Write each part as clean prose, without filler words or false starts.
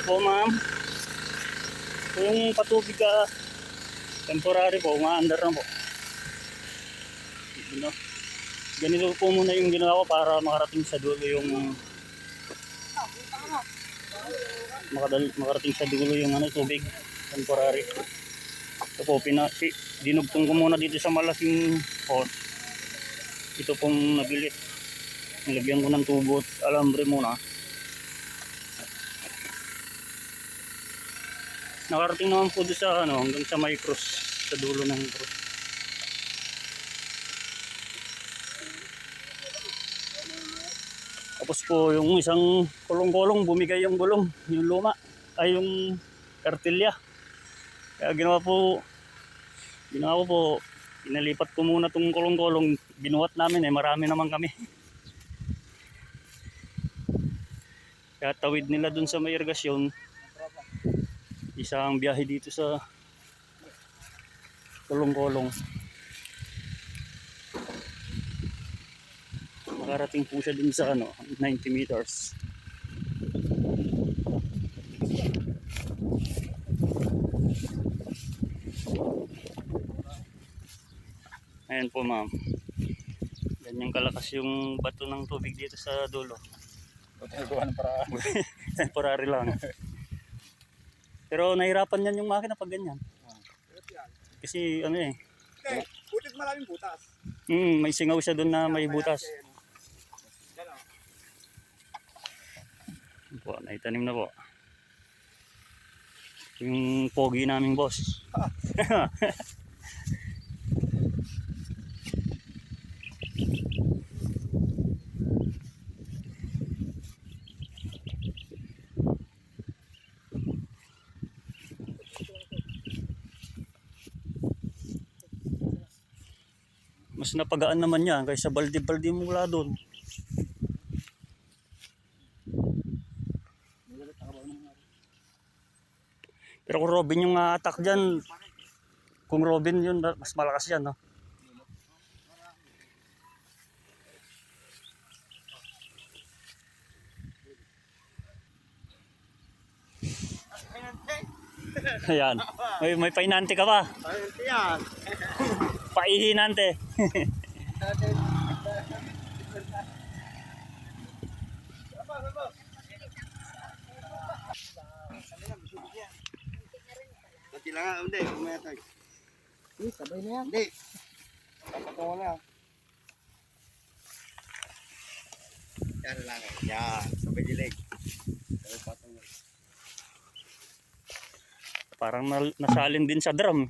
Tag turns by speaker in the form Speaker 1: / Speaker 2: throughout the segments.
Speaker 1: po ma'am. Kung patubig ka, temporary po, umaandar na po. Ganito po muna yung ginawa ko para makarating sa dulo yung makarating sa dulo yung tubig, temporary. Ito po, dinugtong ko muna dito sa malaking hose. Ito pong nabilit. Nilagyan ko ng tubo at alambre muna. Nakarating naman po doon sa hanggang sa may cross, sa dulo ng cross. Tapos po yung isang kulong-kulong bumigay yung gulong, yung luma, ay yung kartilya. Kaya ginawa ko po, inalipat ko muna tong kulong-kulong, binuhat namin marami naman kami. Kaya tawid nila dun sa may irgasyon, isang biyahe dito sa kulong-kulong. Makarating po siya dun sa 90 meters. Ayan po ma'am. Ganyang kalakas yung bato ng tubig dito sa dulo. Temporary lang. Pero nahirapan yan yung makina pag ganyan. Kasi
Speaker 2: butit maraming butas.
Speaker 1: May singaw siya doon na may butas. Po, naitanim na po. Yung pogi naming boss. Mas napagaan naman yan kaysa balde-balde mula doon. Pero kung Robin yung attack dyan, kung Robin yun, mas malakas yan, no? Ayan. May painante ka pa.
Speaker 2: Painante yan.
Speaker 1: Paihinante.
Speaker 2: Nanti lang nga, hindi. Kumayatag. Sabay na yan. Hindi. Papatungo na. Yan lang. Yan. Sabay dilig. Sabay patungo.
Speaker 1: Parang nasalin din sa drum.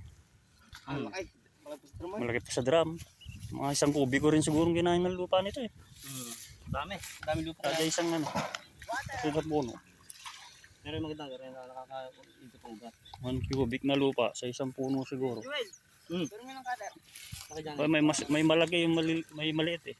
Speaker 2: Malaki.
Speaker 1: Malaki pa sa drum. Mga isang kubiko rin siguro ginahin ng lupa nito eh.
Speaker 2: Dami. Dami lupa.
Speaker 1: Kada isang sugat puno.
Speaker 2: Pero maganda rin na nakaka-ito po ugat.
Speaker 1: 1 cubic na lupa sa isang puno siguro.
Speaker 2: Pero may lang kada.
Speaker 1: May malaki yung may maliit eh.